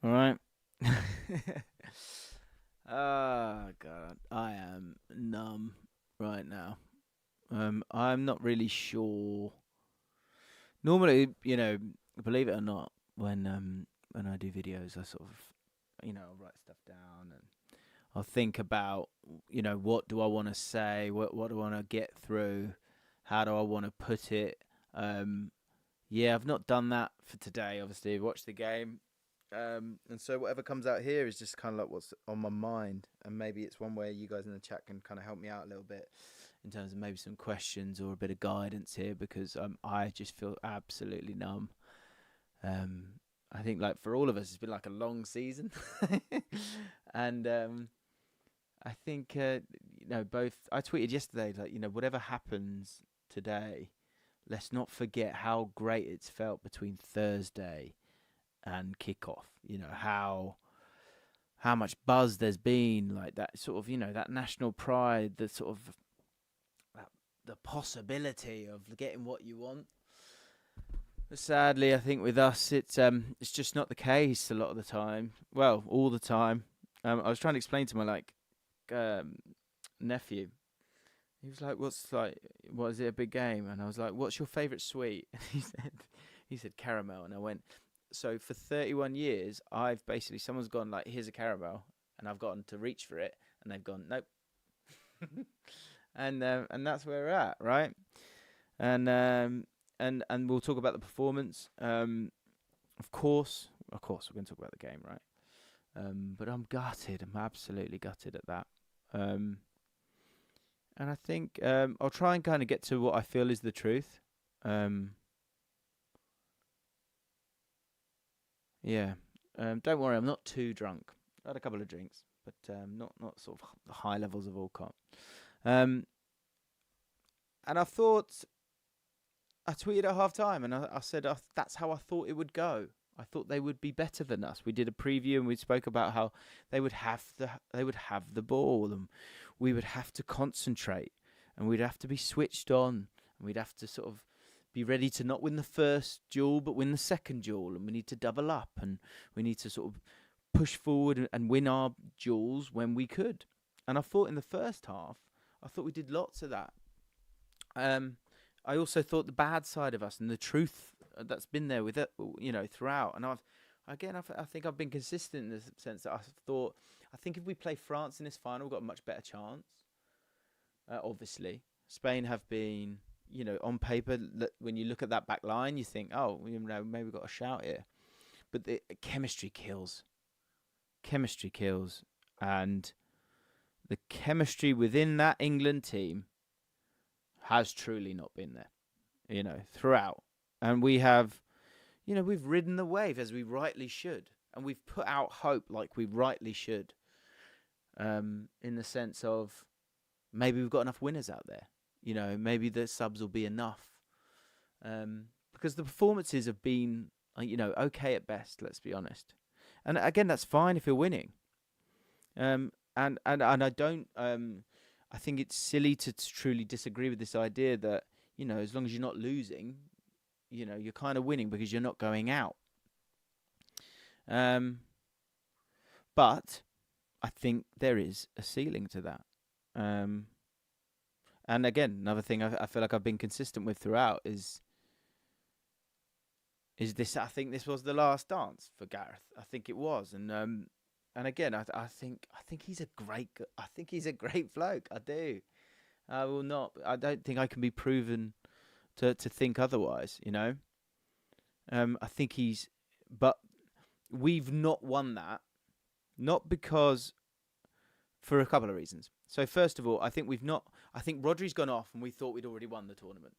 All right. Oh God, I am numb right now. I'm not really sure. Normally, believe it or not, when I do videos, I sort of, I'll write stuff down and I'll think about, what do I want to say, what do I want to get through, how do I want to put it. Um, yeah, I've not done that for today. Obviously, I've watched the game. And so whatever comes out here is just kind of like what's on my mind, and maybe it's one way you guys in the chat can kind of help me out a little bit in terms of maybe some questions or a bit of guidance here, because I just feel absolutely numb. Um, I think like for all of us, it's been like a long season, and I think both. I tweeted yesterday like whatever happens today, let's not forget how great it's felt between Thursday and kickoff. How much buzz there's been, like that sort of that national pride, the sort of the possibility of getting what you want. But sadly, I think with us, it's just not the case a lot of the time. Well, all the time. I was trying to explain to my um, nephew. He was like, what is it, a big game?" And I was like, "What's your favourite sweet?" And he said caramel, and I went, so for 31 years, I've basically, someone's gone like, "Here's a caramel," and I've gotten to reach for it, and they've gone, "Nope." And that's where we're at, right? And and we'll talk about the performance. Of course, we're going to talk about the game, right? But I'm gutted. I'm absolutely gutted at that. And I think I'll try and kind of get to what I feel is the truth. Yeah. Don't worry, I'm not too drunk. I had a couple of drinks, but not sort of the high levels of Allcott. Um, and I tweeted at half time, and I said that's how I thought it would go. I thought they would be better than us. We did a preview and we spoke about how they would have the ball, and we would have to concentrate, and we'd have to be switched on, and we'd have to sort of be ready to not win the first duel but win the second duel, and we need to double up, and we need to sort of push forward and win our duels when we could. And I thought in the first half, I thought we did lots of that. I also thought the bad side of us and the truth that's been there with it, throughout. And I think I've been consistent in the sense that I think if we play France in this final, we've got a much better chance. Obviously, Spain have been, on paper, when you look at that back line, you think, oh, maybe we've got a shout here. But the chemistry kills. Chemistry kills. And the chemistry within that England team has truly not been there, throughout. And we have, we've ridden the wave as we rightly should. And we've put out hope like we rightly should. In the sense of maybe we've got enough winners out there. Maybe the subs will be enough. Because the performances have been, okay at best, let's be honest. And again, that's fine if you're winning. And I don't, I think it's silly to truly disagree with this idea that, as long as you're not losing, you're kind of winning because you're not going out. But I think there is a ceiling to that. And again, another thing I feel like I've been consistent with throughout is this. I think this was the last dance for Gareth. I think it was, and again, I think he's a great bloke. I do. I will not. I don't think I can be proven to think otherwise. I think but we've not won that, not because, for a couple of reasons. So first of all, I think Rodri's gone off, and we thought we'd already won the tournament.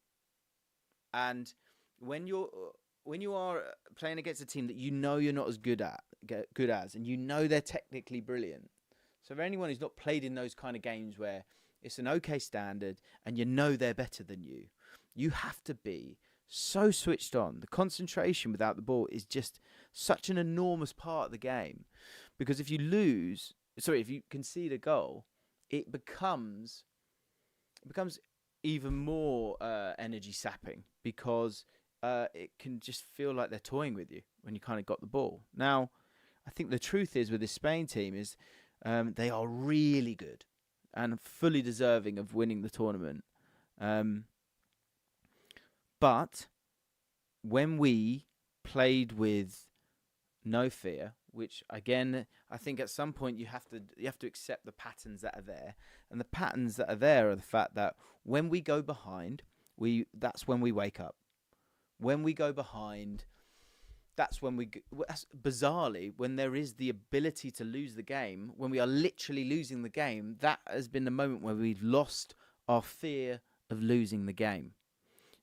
And when you are playing against a team that you're not as good as, and they're technically brilliant. So for anyone who's not played in those kind of games where it's an okay standard and they're better than you, you have to be so switched on. The concentration without the ball is just such an enormous part of the game. Because if you concede a goal, it becomes even more energy sapping, because it can just feel like they're toying with you when you kind of got the ball. Now, I think the truth is with this Spain team is they are really good and fully deserving of winning the tournament. But when we played with no fear, which again I think at some point you have to accept the patterns that are there, and the patterns that are there are the fact that when we go behind, that's when we wake up. When we go behind, that's when bizarrely, when there is the ability to lose the game, when we are literally losing the game, that has been the moment where we've lost our fear of losing the game.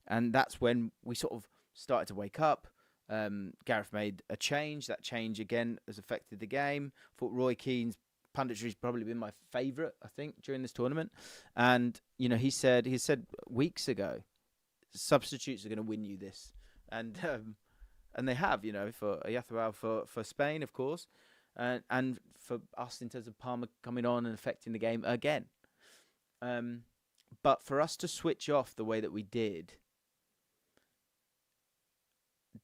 And that's when we sort of started to wake up. Gareth made a change. That change, again, has affected the game. I thought Roy Keane's punditry has probably been my favourite, I think, during this tournament. And, he said weeks ago, substitutes are going to win you this. And they have, for Ayathawal for Spain, of course. And for us in terms of Palmer coming on and affecting the game again. But for us to switch off the way that we did,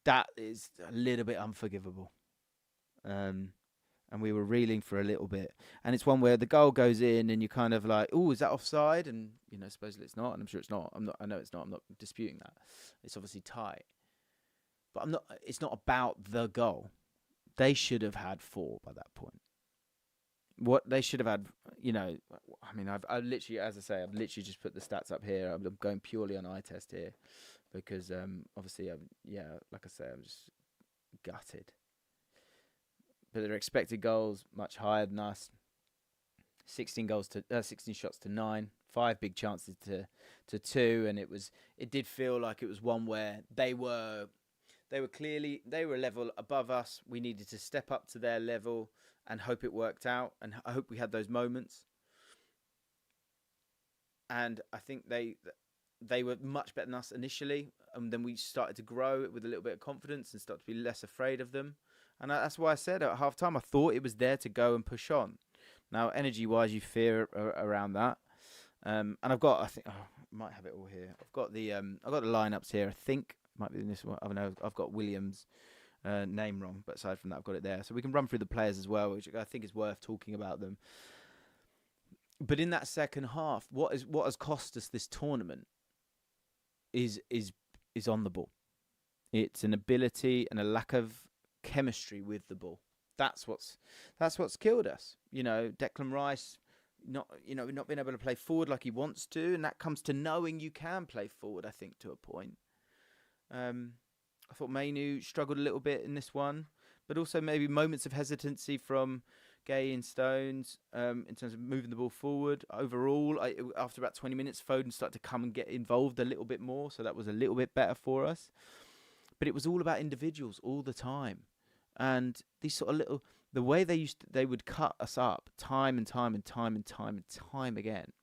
that is a little bit unforgivable. And we were reeling for a little bit. And it's one where the goal goes in and you're kind of like, oh, is that offside? And, supposedly it's not. And I'm sure it's not. I know it's not. I'm not disputing that. It's obviously tight. But it's not about the goal. They should have had 4 by that point. What they should have had, I've literally, as I say, I've literally just put the stats up here. I'm going purely on eye test here. Because, obviously, like I say, I'm just gutted. But their expected goals much higher than us. 16 shots to 9, 5 big chances to 2, and it did feel like it was one where they were a level above us. We needed to step up to their level and hope it worked out, and I hope we had those moments. And I think they were much better than us initially, and then we started to grow with a little bit of confidence and start to be less afraid of them. And that's why I said at half-time, I thought it was there to go and push on. Now, energy-wise, you fear around that. And I've got, I think, I might have it all here. I've got the lineups here. I think it might be in this one. I don't know. I've got Williams' name wrong, but aside from that, I've got it there. So we can run through the players as well, which I think is worth talking about them. But in that second half, what has cost us this tournament is on the ball. It's an ability and a lack of chemistry with the ball. That's what's killed us. Declan Rice not being able to play forward like he wants to, and that comes to knowing you can play forward, I think, to a point. I thought Mainu struggled a little bit in this one, but also maybe moments of hesitancy from Gay and Stones in terms of moving the ball forward. Overall, after about 20 minutes, Foden started to come and get involved a little bit more, so that was a little bit better for us. But it was all about individuals all the time. And these sort of the way they would cut us up time and time and time and time and time again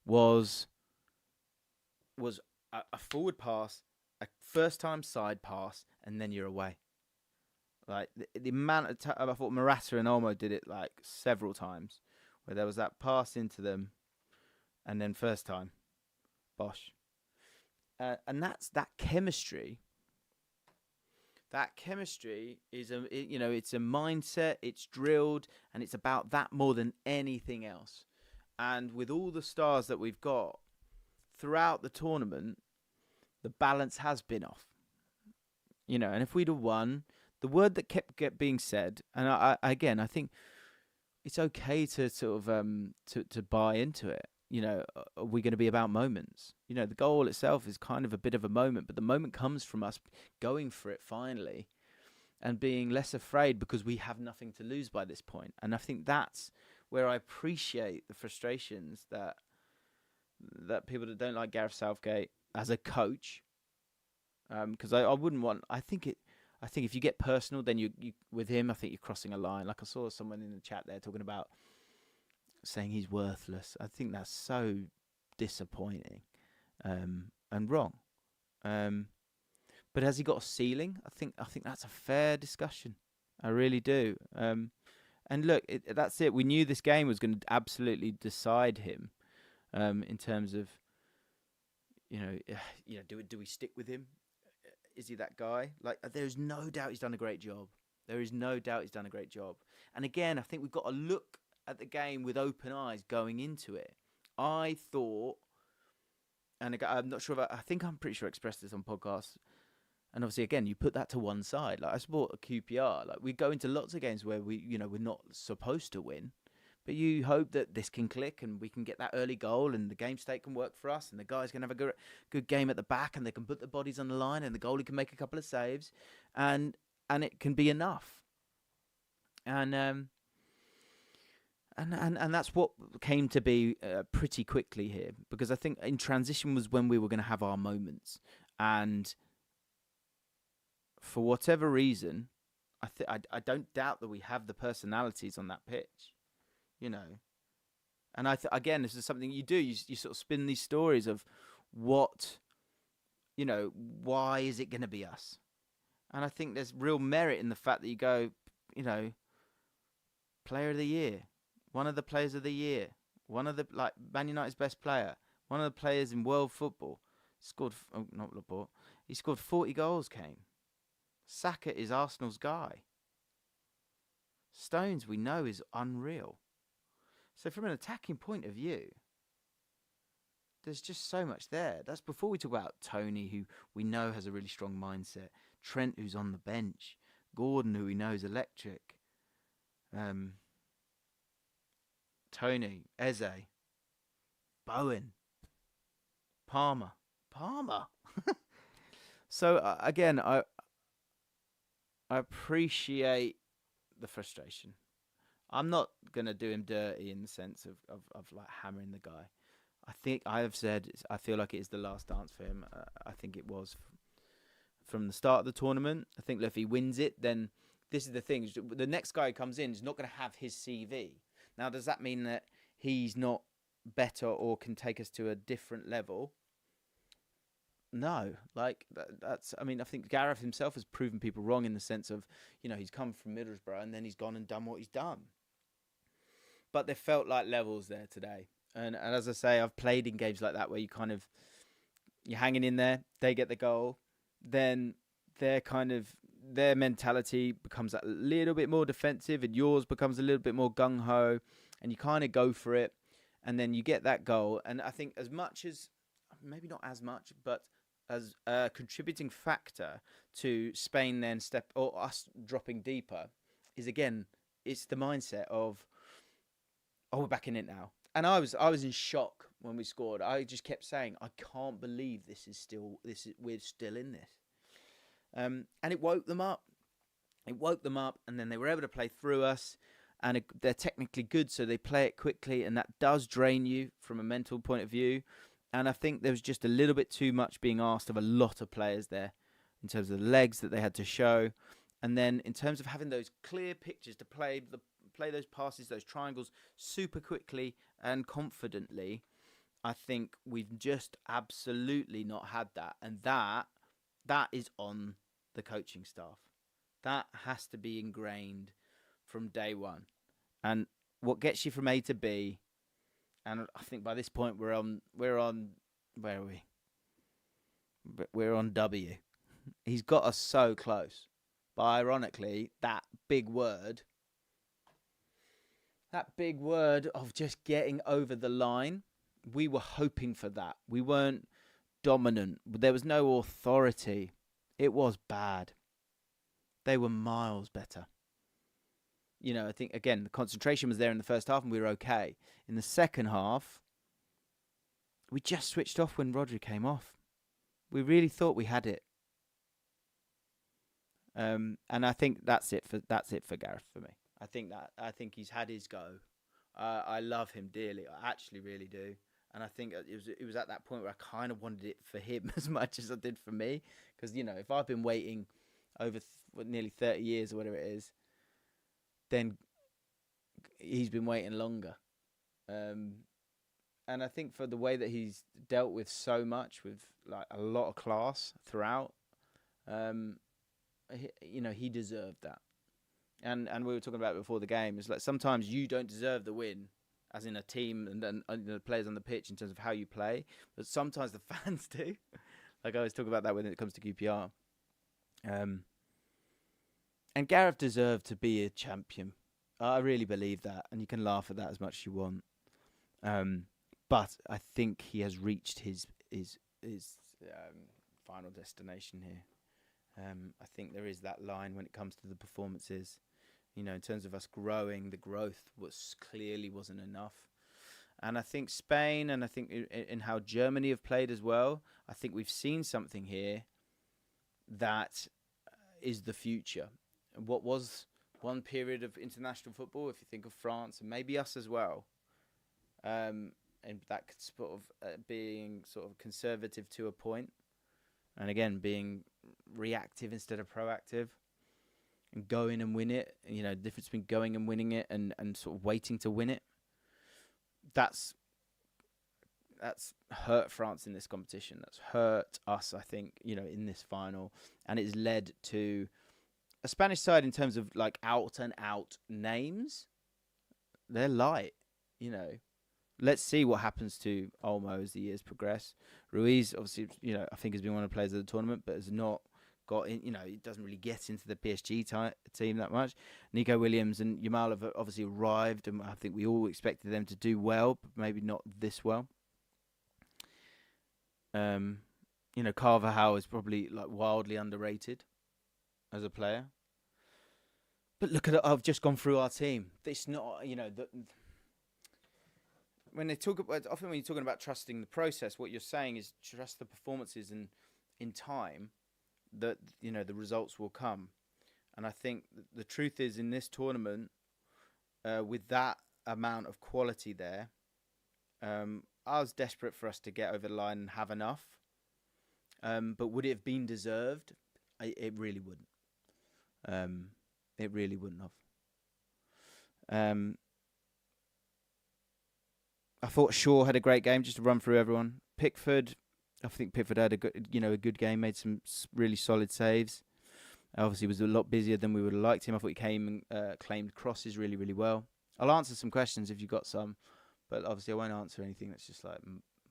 was a forward pass, a first time side pass, and then you're away. Like the amount of I thought Morata and Olmo did it like several times, where there was that pass into them, and then first time, bosh. And that's that chemistry. That chemistry is it's a mindset. It's drilled, and it's about that more than anything else. And with all the stars that we've got throughout the tournament, the balance has been off. And if we'd have won, the word that kept being said, and I think it's okay to sort of to buy into it. Are we going to be about moments? The goal itself is kind of a bit of a moment, but the moment comes from us going for it finally and being less afraid because we have nothing to lose by this point. And I think that's where I appreciate the frustrations that people that don't like Gareth Southgate as a coach, because I wouldn't want. I think if you get personal, then you with him, I think you're crossing a line. Like I saw someone in the chat there talking about saying he's worthless. I think that's so disappointing and wrong. But has he got a ceiling? I think that's a fair discussion. I really do. And look, that's it. We knew this game was going to absolutely decide him in terms of, do we stick with him is he that guy? Like, there's no doubt he's done a great job. There is no doubt he's done a great job. And again, I think we've got to look at the game with open eyes going into it. I thought, and I'm not sure I'm pretty sure I expressed this on podcasts. And obviously, again, you put that to one side. Like, I support a QPR. Like, we go into lots of games where we're not supposed to win, but you hope that this can click and we can get that early goal and the game state can work for us and the guys can have a good game at the back and they can put the bodies on the line and the goalie can make a couple of saves and it can be enough. And that's what came to be pretty quickly here, because I think in transition was when we were going to have our moments. And for whatever reason, I don't doubt that we have the personalities on that pitch, And again, this is something you do. You sort of spin these stories of what, why is it going to be us? And I think there's real merit in the fact that you go, player of the year, one of the players of the year, one of the Man United's best player, one of the players in world football, he scored 40 goals, Kane. Saka is Arsenal's guy. Stones, we know, is unreal. So from an attacking point of view, there's just so much there. That's before we talk about Tony, who we know has a really strong mindset. Trent, who's on the bench. Gordon, who we know is electric. Tony, Eze, Bowen, Palmer. So again, I appreciate the frustration. I'm not going to do him dirty in the sense of like hammering the guy. I think I have said I feel like it is the last dance for him. I think it was from the start of the tournament. I think if he wins it, then this is the thing. The next guy who comes in is not going to have his CV. Now, does that mean that he's not better or can take us to a different level? No, that's. I mean, I think Gareth himself has proven people wrong in the sense of, he's come from Middlesbrough and then he's gone and done what he's done. But there felt like levels there today, and as I say, I've played in games like that where you're hanging in there, they get the goal, then their mentality becomes a little bit more defensive, and yours becomes a little bit more gung ho, and you kind of go for it, and then you get that goal, and I think maybe not as much, but as a contributing factor to Spain then us dropping deeper is, again, it's the mindset of, we're back in it now. And I was in shock when we scored. I just kept saying, I can't believe we're still in this. And it woke them up. And then they were able to play through us. And they're technically good, so they play it quickly, and that does drain you from a mental point of view. And I think there was just a little bit too much being asked of a lot of players there in terms of the legs that they had to show. And then in terms of having those clear pictures to play those passes, those triangles super quickly and confidently, I think we've just absolutely not had that. And that is on the coaching staff. That has to be ingrained from day one. And what gets you from A to B, and I think by this point we're on where are we? We're on W. He's got us so close. But ironically, that big word of just getting over the line, we were hoping for that. We weren't dominant. There was no authority. It was bad. They were miles better. I think, again, the concentration was there in the first half and we were okay. In the second half, we just switched off when Rodri came off. We really thought we had it. And I think that's it for Gareth for me. I think he's had his go. I love him dearly. I actually really do. And I think it was at that point where I kind of wanted it for him as much as I did for me. Because, if I've been waiting over nearly 30 years or whatever it is, then he's been waiting longer. And I think for the way that he's dealt with so much, with like a lot of class throughout, he deserved that. And we were talking about it before the game. It's like sometimes you don't deserve the win, as in a team and the players on the pitch in terms of how you play, but sometimes the fans do. Like I always talk about that when it comes to QPR. And Gareth deserved to be a champion. I really believe that, and you can laugh at that as much as you want. But I think he has reached his final destination here. I think there is that line when it comes to the performances. In terms of us growing, the growth clearly wasn't enough. And I think Spain, and I think in how Germany have played as well, I think we've seen something here that is the future. What was one period of international football, if you think of France and maybe us as well, and that sort of being sort of conservative to a point, and again being reactive instead of proactive, and go in and win it. The difference between going and winning it and sort of waiting to win it. That's hurt France in this competition. That's hurt us, I think, in this final, and it's led to a Spanish side in terms of like out and out names. They're light, Let's see what happens to Olmo as the years progress. Ruiz, obviously, I think has been one of the players of the tournament, but has not got in. He doesn't really get into the PSG team that much. Nico Williams and Yamal have obviously arrived, and I think we all expected them to do well, but maybe not this well. Carvajal is probably like wildly underrated as a player. But look at it. I've just gone through our team. It's not, when they talk about, often when you're talking about trusting the process, what you're saying is trust the performances, and in time, that the results will come. And I think the truth is, in this tournament, with that amount of quality there, I was desperate for us to get over the line and have enough. But would it have been deserved? It really wouldn't. It really wouldn't have. I thought Shaw had a great game. Just to run through everyone, Pickford. I think Pickford had a good game. Made some really solid saves. Obviously, was a lot busier than we would have liked him. I thought he came and claimed crosses really, really well. I'll answer some questions if you've got some, but obviously I won't answer anything that's just like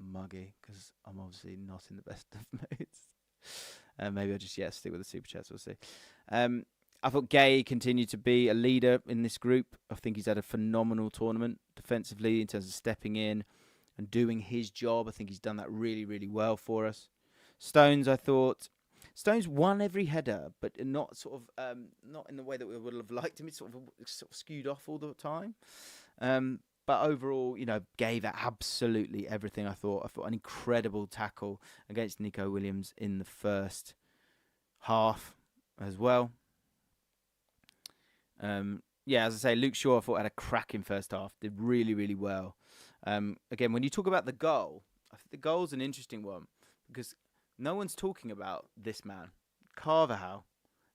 muggy, because I'm obviously not in the best of moods. Maybe I'll just stick with the super chats. We'll see. I thought Gay continued to be a leader in this group. I think he's had a phenomenal tournament defensively in terms of stepping in and doing his job. I think he's done that really, really well for us. Stones, I thought. Stones won every header, but not sort of not in the way that we would have liked him. It's sort of skewed off all the time. But overall, gave absolutely everything. I thought an incredible tackle against Nico Williams in the first half as well. As I say, Luke Shaw, I thought had a cracking first half. Did really, really well. Again, when you talk about the goal, I think the goal's an interesting one because no one's talking about this man, Carvajal.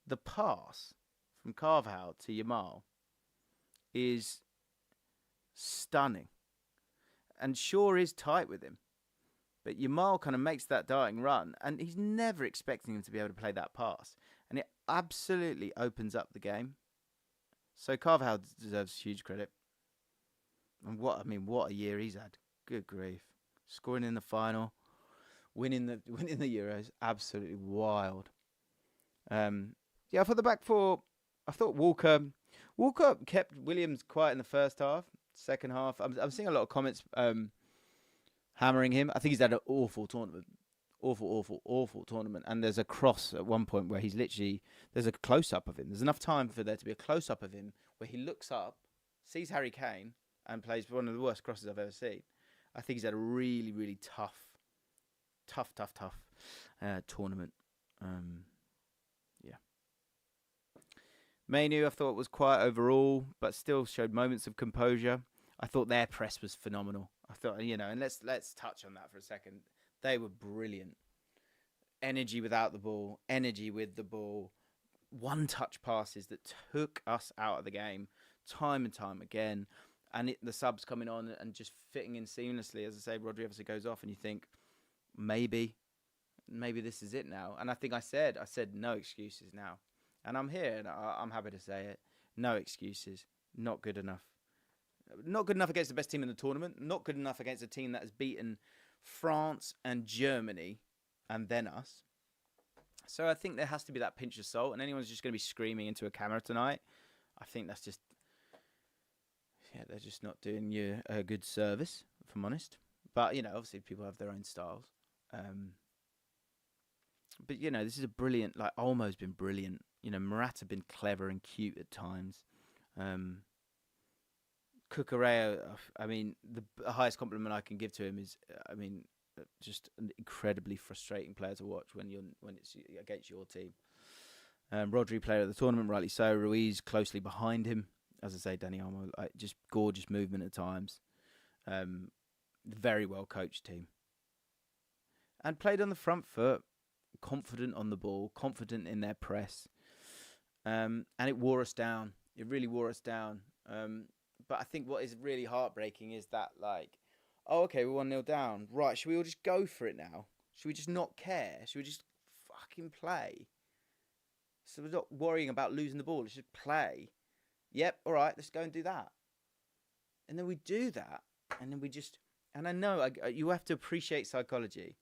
The pass from Carvajal to Yamal is stunning. And Shaw is tight with him. But Yamal kind of makes that darting run, and he's never expecting him to be able to play that pass. And it absolutely opens up the game. So Carvajal deserves huge credit. And what a year he's had. Good grief. Scoring in the final, winning the Euros, absolutely wild. I thought the back four, I thought Walker kept Williams quiet in the first half. Second half, I'm seeing a lot of comments hammering him. I think he's had an awful tournament. Awful tournament. And there's a cross at one point where there's a close-up of him. There's enough time for there to be a close-up of him where he looks up, sees Harry Kane, and plays one of the worst crosses I've ever seen. I think he's had a really, really tough tournament. Manu, I thought, was quiet overall, but still showed moments of composure. I thought their press was phenomenal. I thought, and let's touch on that for a second. They were brilliant. Energy without the ball, energy with the ball. One-touch passes that took us out of the game time and time again. And the subs coming on and just fitting in seamlessly. As I say, Rodri obviously goes off and you think, maybe this is it now. And I think I said no excuses now. And I'm here and I'm happy to say it. No excuses. Not good enough. Not good enough against the best team in the tournament. Not good enough against a team that has beaten France and Germany and then us. So I think there has to be that pinch of salt, and anyone's just going to be screaming into a camera tonight, I think that's just, they're just not doing you a good service, if I'm honest. But, obviously people have their own styles. But, this is a brilliant, Olmo's been brilliant. Morata been clever and cute at times. Cucurella, the highest compliment I can give to him is, just an incredibly frustrating player to watch when it's against your team. Rodri, player of the tournament, rightly so. Ruiz closely behind him. As I say, Dani Olmo, just gorgeous movement at times. Very well coached team. And played on the front foot, confident on the ball, confident in their press. And it wore us down. It really wore us down. But I think what is really heartbreaking is that, okay, we're 1-0 down. Right, should we all just go for it now? Should we just not care? Should we just fucking play? So we're not worrying about losing the ball. Let's just play. Yep, all right, let's go and do that. And then we do that. And then we just... And I know you have to appreciate psychology.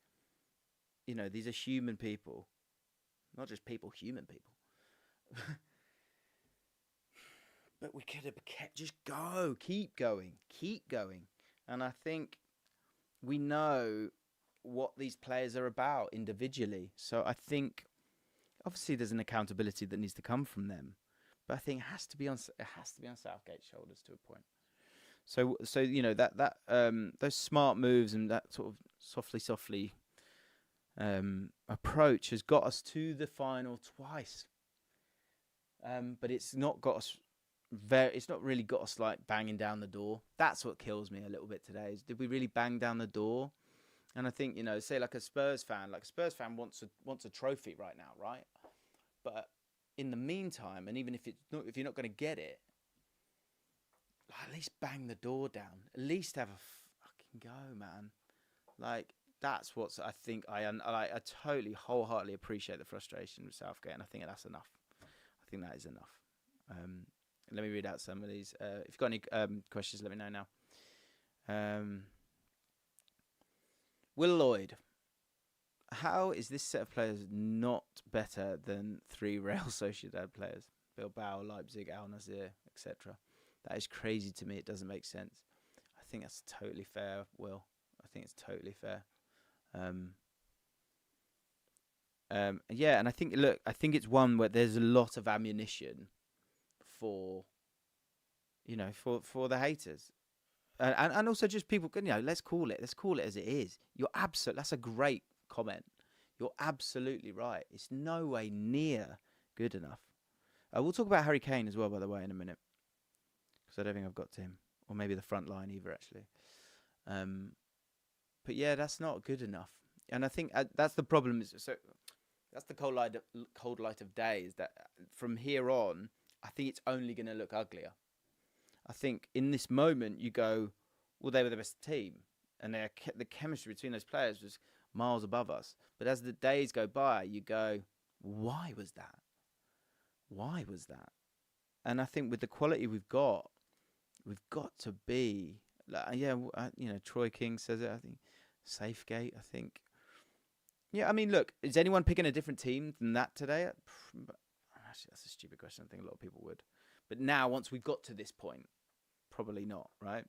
These are human people. Not just people, human people. But we could have kept, just go, keep going. And I think we know what these players are about individually. So I think, obviously, there's an accountability that needs to come from them. But I think it has to be on Southgate's shoulders to a point. So those smart moves and that sort of softly approach has got us to the final twice. But it's not got us it's not really got us banging down the door. That's what kills me a little bit today. Is did we really bang down the door? And I think say a Spurs fan, wants a trophy right now, right? But in the meantime, and even if you're not going to get it, at least bang the door down. At least have a fucking go, man. That's what I think. I totally wholeheartedly appreciate the frustration with Southgate, and I think that's enough. I think that is enough. Let me read out some of these. If you've got any questions, let me know now. Will Lloyd, how is this set of players not better than 3 Real Sociedad players? Bilbao, Leipzig, Al Nassr, etc. That is crazy to me. It doesn't make sense. I think that's totally fair, Will. I think it's totally fair. And I think it's one where there's a lot of ammunition for the haters, and also just people. Let's call it as it is. That's a great comment. You're absolutely right. It's no way near good enough. We'll talk about Harry Kane as well, by the way, in a minute, because I don't think I've got to him, or maybe the front line either, actually. But yeah, that's not good enough, and I think that's the problem. That's the cold light of day. Is that from here on, I think it's only going to look uglier. I think in this moment you go, well, they were the best team, and the chemistry between those players was miles above us. But as the days go by, you go, why was that? Why was that? And I think with the quality we've got to be Troy King says it. I think Southgate. I think. Yeah, look, is anyone picking a different team than that today? Actually, that's a stupid question. I think a lot of people would. But now, once we've got to this point, probably not, right?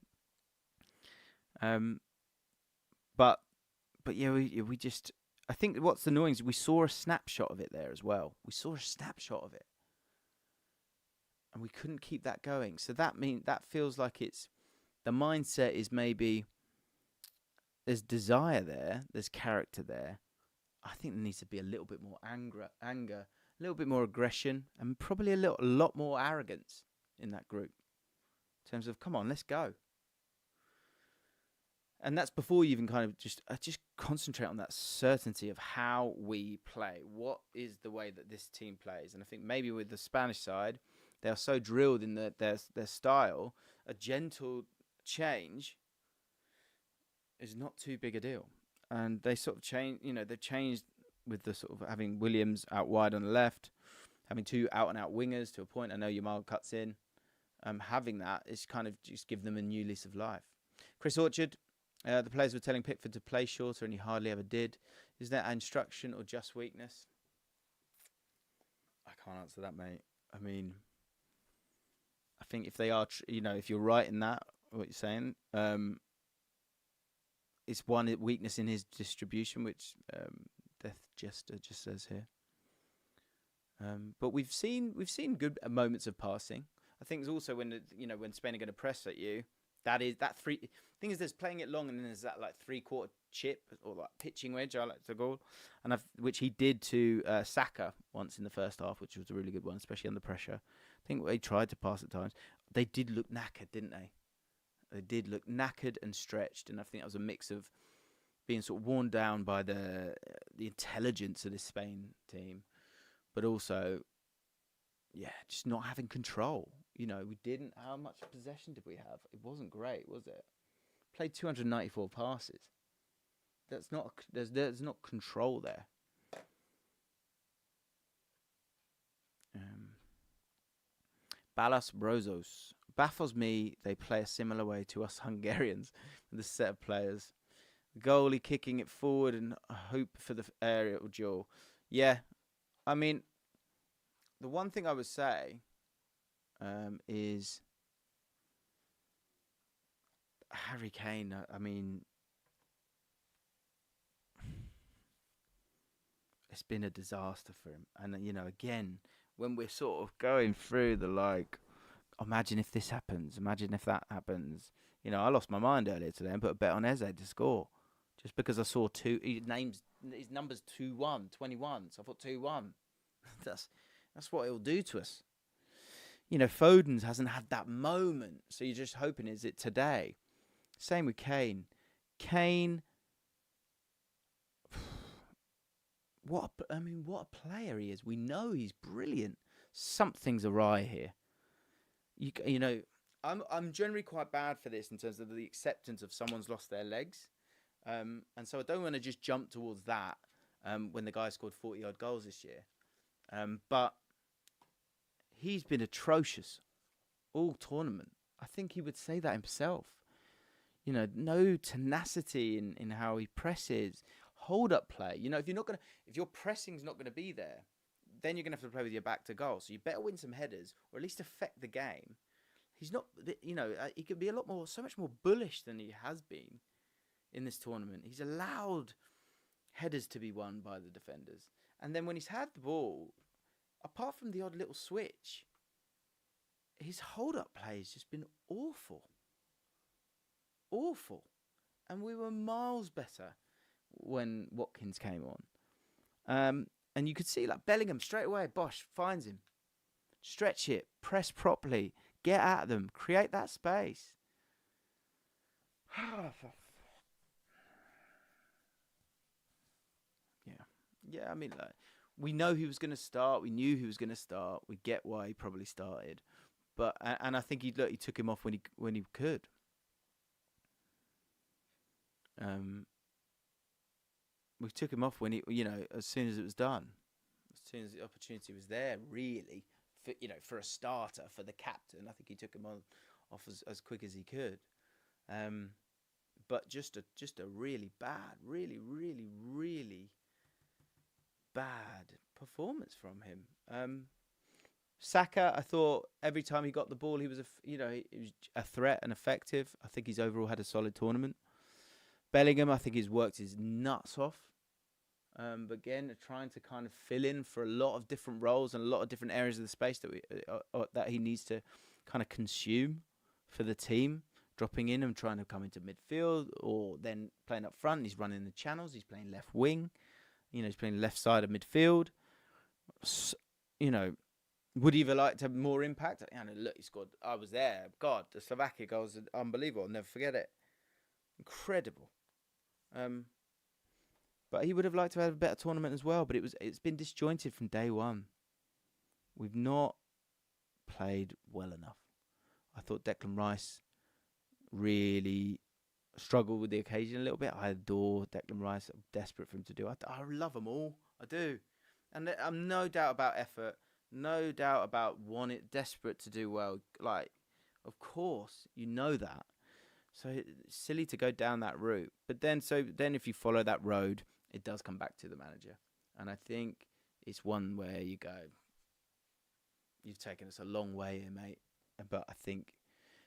But yeah, we just... I think what's annoying is we saw a snapshot of it there as well. We saw a snapshot of it. And we couldn't keep that going. So that feels like it's... The mindset is maybe... There's desire there. There's character there. I think there needs to be a little bit more anger, a little bit more aggression, and probably a lot more arrogance in that group. In terms of, come on, let's go. And that's before you even kind of just concentrate on that certainty of how we play. What is the way that this team plays? And I think maybe with the Spanish side, they are so drilled in their style, a gentle change is not too big a deal. And they sort of change, they've changed with the sort of having Williams out wide on the left, having 2 out-and-out wingers to a point. I know Yamal cuts in. Having that is kind of just give them a new lease of life. Chris Orchard, the players were telling Pickford to play shorter and he hardly ever did. Is that instruction or just weakness? can't answer that, mate. I mean, I think if they are, if you're right in that, what you're saying, it's one weakness in his distribution, which Death Jester just says here. But we've seen good moments of passing. I think it's also when Spain are going to press at you. Thing is, there's playing it long, and then there's that like 3/4 chip or like pitching wedge. I like to go, which he did to Saka once in the first half, which was a really good one, especially under pressure. I think they tried to pass at times. They did look knackered, didn't they? They did look knackered and stretched, and I think that was a mix of being sort of worn down by the intelligence of this Spain team, but also, just not having control. We didn't. How much possession did we have? It wasn't great, was it? Played 294 passes. That's not. There's not control there. Balas Brozos baffles me. They play a similar way to us Hungarians with a set of players. The goalie kicking it forward and hope for the aerial duel. Yeah, I mean, the one thing I would say is Harry Kane. I mean, it's been a disaster for him. And, again, when we're sort of going through the imagine if this happens, imagine if that happens. I lost my mind earlier today and put a bet on Eze to score. Just because I saw his number's 2-1, 21. So I thought 2-1. That's what it'll do to us. Foden hasn't had that moment. So you're just hoping, is it today? Same with Kane. Kane, what a player he is. We know he's brilliant. Something's awry here. I'm generally quite bad for this in terms of the acceptance of someone's lost their legs. And so I don't want to just jump towards that when the guy scored 40-odd goals this year. But he's been atrocious all tournament. I think he would say that himself. No tenacity in how he presses, hold up play. If your pressing's not gonna be there, then you're gonna have to play with your back to goal. So you better win some headers or at least affect the game. He's not. He could be so much more bullish than he has been in this tournament. He's allowed headers to be won by the defenders, and then when he's had the ball, apart from the odd little switch, his hold-up play has just been awful. Awful. And we were miles better when Watkins came on. And you could see Bellingham straight away, Bosch finds him. Stretch it, press properly, get at them, create that space. Yeah, I mean, we know he was going to start. We knew he was going to start. We get why he probably started. But and I think he took him off when he could. We took him off when as soon as it was done, as soon as the opportunity was there, really, for a starter, for the captain. I think he took him off as quick as he could. But just a really bad, really, really, really bad performance from him. Saka, I thought every time he got the ball, he was he was a threat and effective. I think he's overall had a solid tournament. Bellingham, I think he's worked his nuts off. But again, trying to kind of fill in for a lot of different roles and a lot of different areas of the space that he needs to kind of consume for the team. Dropping in and trying to come into midfield, or then playing up front. He's running the channels. He's playing left wing. He's playing left side of midfield. Would he have liked to have more impact? Look, he scored. I was there. God, the Slovakia goal was unbelievable. I'll never forget it. Incredible. But he would have liked to have a better tournament as well. But it's been disjointed from day one. We've not played well enough. I thought Declan Rice really struggled with the occasion a little bit. I adore Declan Rice. I'm desperate for him to do. I love them all. I do. And I'm no doubt about effort. No doubt about desperate to do well. Of course, that. So it's silly to go down that route. But then if you follow that road, it does come back to the manager. And I think it's one where you go, you've taken us a long way here, mate. But I think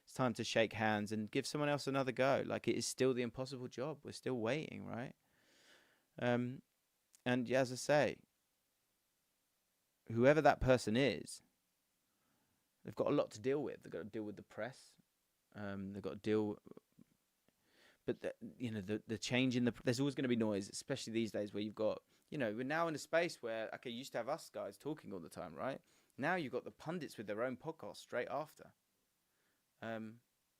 it's time to shake hands and give someone else another go. Like, it is still the impossible job. We're still waiting, right? And yeah, as I say, whoever that person is, they've got a lot to deal with. They've got to deal with the press. They've got to deal. But the change in there's always going to be noise, especially these days where you've got, we're now in a space where, okay, you used to have us guys talking all the time, right? Now you've got the pundits with their own podcast straight after.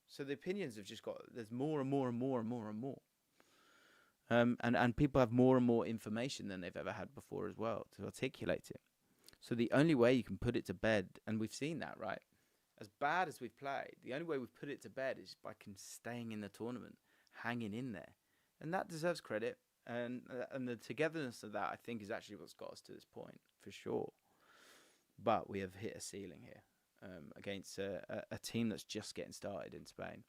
So the opinions have just there's more and more and more and more and more. And people have more and more information than they've ever had before as well to articulate it. So the only way you can put it to bed, and we've seen that, right? As bad as we've played, the only way we've put it to bed is by staying in the tournament, hanging in there. And that deserves credit. And the togetherness of that, I think, is actually what's got us to this point, for sure. But we have hit a ceiling here against a team that's just getting started in Spain.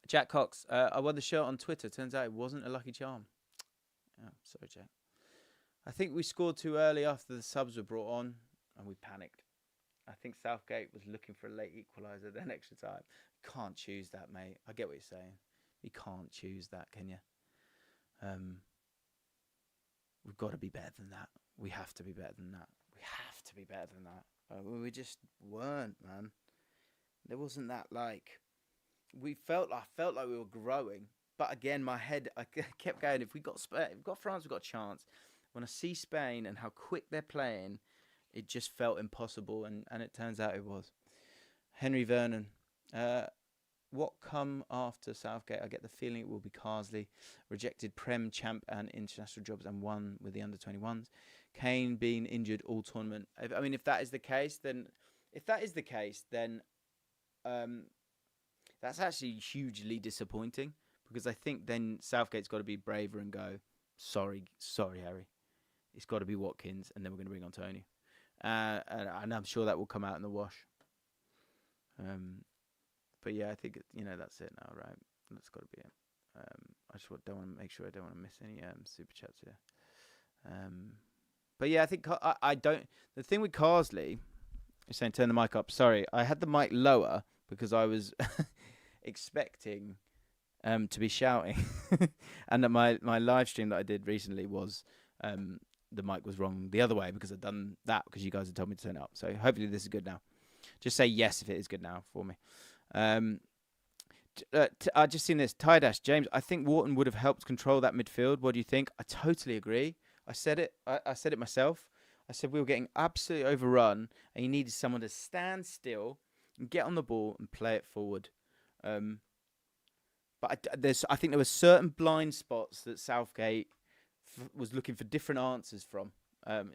Jack Cox, I won the shirt on Twitter. Turns out it wasn't a lucky charm. Oh, sorry, Jack. I think we scored too early after the subs were brought on, and we panicked. I think Southgate was looking for a late equaliser, then extra time. Can't choose that, mate. I get what you're saying. You can't choose that, can you? We've got to be better than that. We have to be better than that. We have to be better than that. We just weren't, man. There wasn't that, like... I felt like we were growing. But again, my head, I kept going, if we've got France, we've got a chance. When I see Spain and how quick they're playing, it just felt impossible, and it turns out it was. Henry Vernon, what come after Southgate? I get the feeling it will be Carsley, rejected Prem, Champ and international jobs and won with the under-21s. Kane being injured all tournament. If that is the case, then that's actually hugely disappointing, because I think then Southgate's got to be braver and go, sorry, Harry. It's got to be Watkins, and then we're going to bring on Tony. And I'm sure that will come out in the wash. But yeah, I think that's it now, right? That's got to be it. I just don't want to make sure I don't want to miss any super chats here. But yeah, I think I don't. The thing with Carsley, you're saying turn the mic up. Sorry, I had the mic lower because I was expecting to be shouting, and that my live stream that I did recently was the mic was wrong the other way because I'd done that because you guys had told me to turn it up. So hopefully this is good now. Just say yes if it is good now for me. I just seen this. Tie Dash James, I think Wharton would have helped control that midfield. What do you think? I totally agree. I said it. I said it myself. I said we were getting absolutely overrun, and you needed someone to stand still and get on the ball and play it forward. But I think there were certain blind spots that Southgate was looking for different answers from.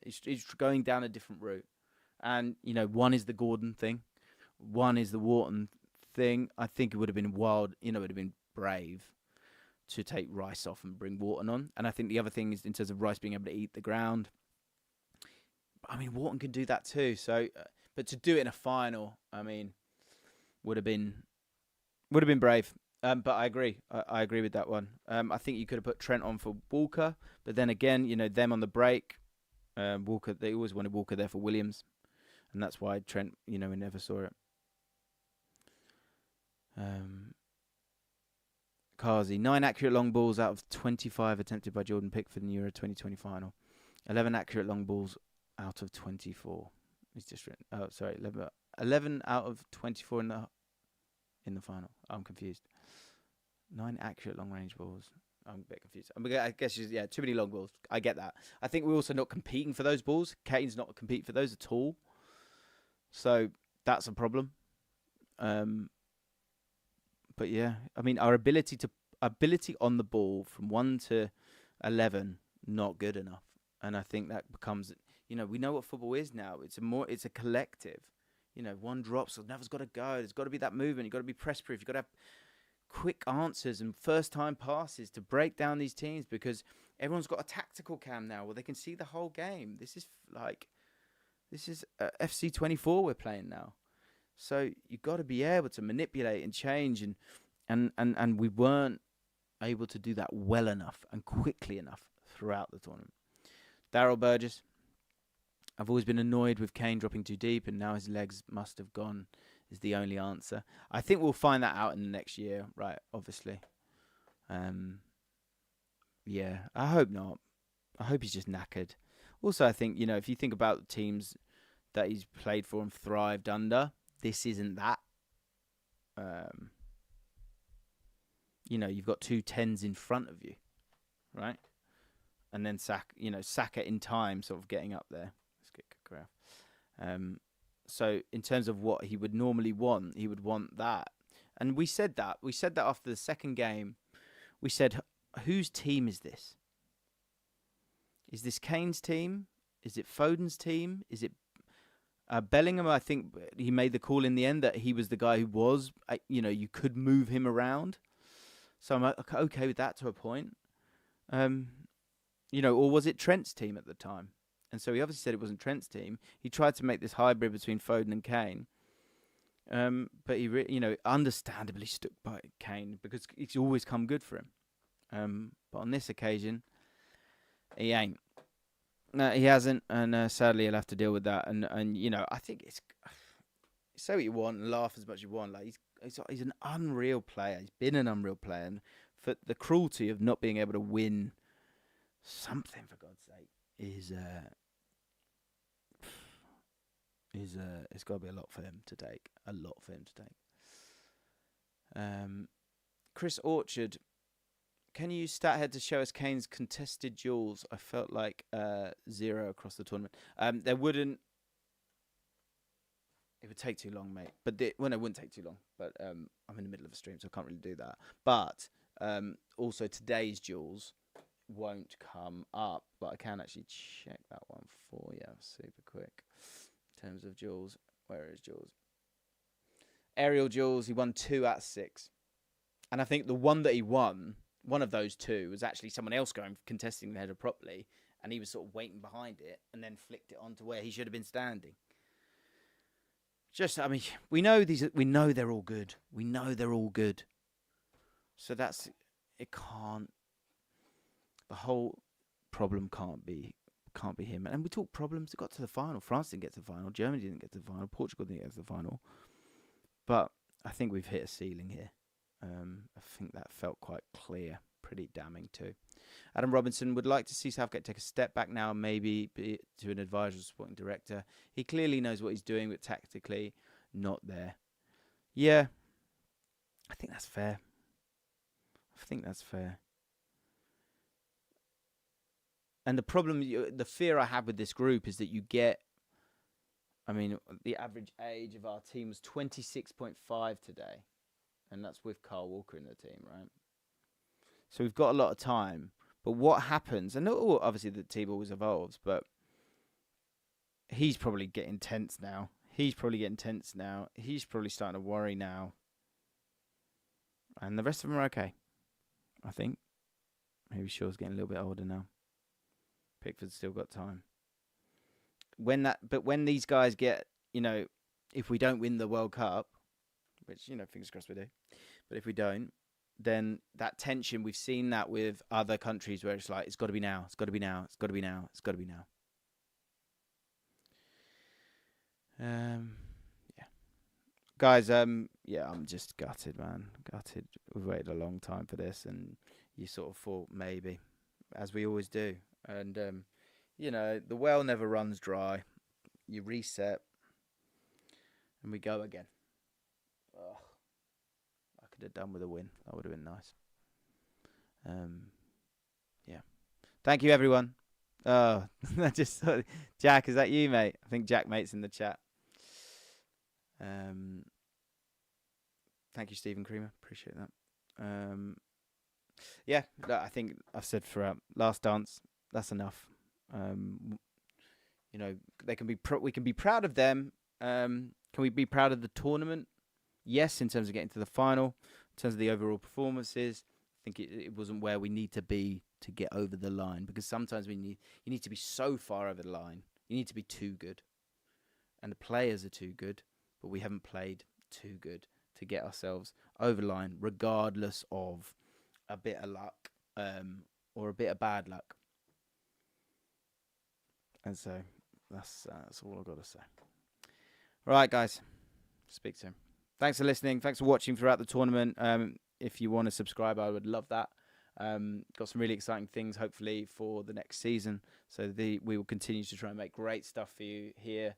He's going down a different route, and one is the Gordon thing, one is the Wharton thing. I think it would have been wild. It would have been brave to take Rice off and bring Wharton on. And I think the other thing is in terms of Rice being able to eat the ground. Wharton can do that too. So, but to do it in a final, would have been brave. But I agree. I agree with that one. I think you could have put Trent on for Walker, but then again, them on the break, Walker. They always wanted Walker there for Williams, and that's why Trent. We never saw it. Kazi, 9 accurate long balls out of 25 attempted by Jordan Pickford in the Euro 2020 final. 11 accurate long balls out of 24. He's just written. Oh, sorry, 11 out of 24 in the final. I'm confused. 9 accurate long range balls. I'm a bit confused. I guess too many long balls. I get that. I think we're also not competing for those balls. Kane's not competing for those at all. So that's a problem. But yeah, our ability on the ball from 1 to 11 not good enough, and I think that becomes we know what football is now. It's a collective. One drops, another's got to go. There's got to be that movement. You've got to be press proof. You've got to have quick answers and first time passes to break down these teams, because everyone's got a tactical cam now where they can see the whole game. This is FC 24 we're playing now. So you've got to be able to manipulate and change, and we weren't able to do that well enough and quickly enough throughout the tournament. Daryl Burgess, I've always been annoyed with Kane dropping too deep, and now his legs must have gone is the only answer. I think we'll find that out in the next year, right, obviously. Yeah, I hope not. I hope he's just knackered. Also, I think, if you think about the teams that he's played for and thrived under, this isn't that. You've got 2 10s in front of you, right? And then Saka in time sort of getting up there. Let's get a graph. So in terms of what he would normally want, he would want that. And we said that. We said that after the second game. We said, whose team is this? Is this Kane's team? Is it Foden's team? Is it Bellingham? I think he made the call in the end that he was the guy who was, you could move him around. So I'm okay with that to a point. Or was it Trent's team at the time? And so he obviously said it wasn't Trent's team. He tried to make this hybrid between Foden and Kane. But he, understandably stuck by Kane because it's always come good for him. But on this occasion, he ain't. No, he hasn't, and sadly he'll have to deal with that. And I think it's say what you want and laugh as much as you want. Like he's an unreal player. He's been an unreal player, and for the cruelty of not being able to win something, for God's sake, it's got to be a lot for him to take. A lot for him to take. Chris Orchard. Can you use StatHead to show us Kane's contested duels? I felt like 0 across the tournament. There wouldn't. It would take too long, mate. But it wouldn't take too long. But I'm in the middle of a stream, so I can't really do that. But also today's duels won't come up. But I can actually check that one for you super quick. In terms of duels, where is duels? Aerial duels, he won 2 out of 6. And I think the one that he won, one of those 2, was actually someone else contesting the header properly, and he was sort of waiting behind it and then flicked it onto where he should have been standing. We know they're all good. We know they're all good. So it can't. The whole problem can't be him. And we talk problems. It got to the final. France didn't get to the final. Germany didn't get to the final. Portugal didn't get to the final. But I think we've hit a ceiling here. I think that felt quite clear, pretty damning too. Adam Robinson would like to see Southgate take a step back now and maybe be to an advisor or sporting director. He clearly knows what he's doing, but tactically not there. Yeah, I think that's fair. And the problem, the fear I have with this group is that you get, the average age of our team was 26.5 today. And that's with Carl Walker in the team, right? So we've got a lot of time. But what happens, and obviously the team always evolves, but he's probably getting tense now. He's probably starting to worry now. And the rest of them are okay, I think. Maybe Shaw's getting a little bit older now. Pickford's still got time. But when these guys get, if we don't win the World Cup, which, fingers crossed we do. But if we don't, then that tension, we've seen that with other countries where it's like, it's got to be now, it's got to be now, it's got to be now, it's got to be now. Yeah. Guys, I'm just gutted, man. Gutted. We've waited a long time for this, and you sort of thought maybe, as we always do. And, the well never runs dry. You reset, and we go again. Oh, I could have done with a win. That would have been nice. Yeah. Thank you, everyone. Oh, I just thought, Jack, is that you, mate? I think JaackMate's in the chat. Thank you, Stephen Creamer. Appreciate that. Yeah, I think I've said throughout. Last dance. That's enough. They can be. We can be proud of them. Can we be proud of the tournament? Yes, in terms of getting to the final, in terms of the overall performances, I think it wasn't where we need to be to get over the line, because sometimes you need to be so far over the line. You need to be too good. And the players are too good, but we haven't played too good to get ourselves over the line, regardless of a bit of luck or a bit of bad luck. And so, That's all I've got to say. All right, guys. Speak soon. Thanks for listening. Thanks for watching throughout the tournament. If you want to subscribe, I would love that. Got some really exciting things, hopefully, for the next season. So we will continue to try and make great stuff for you here.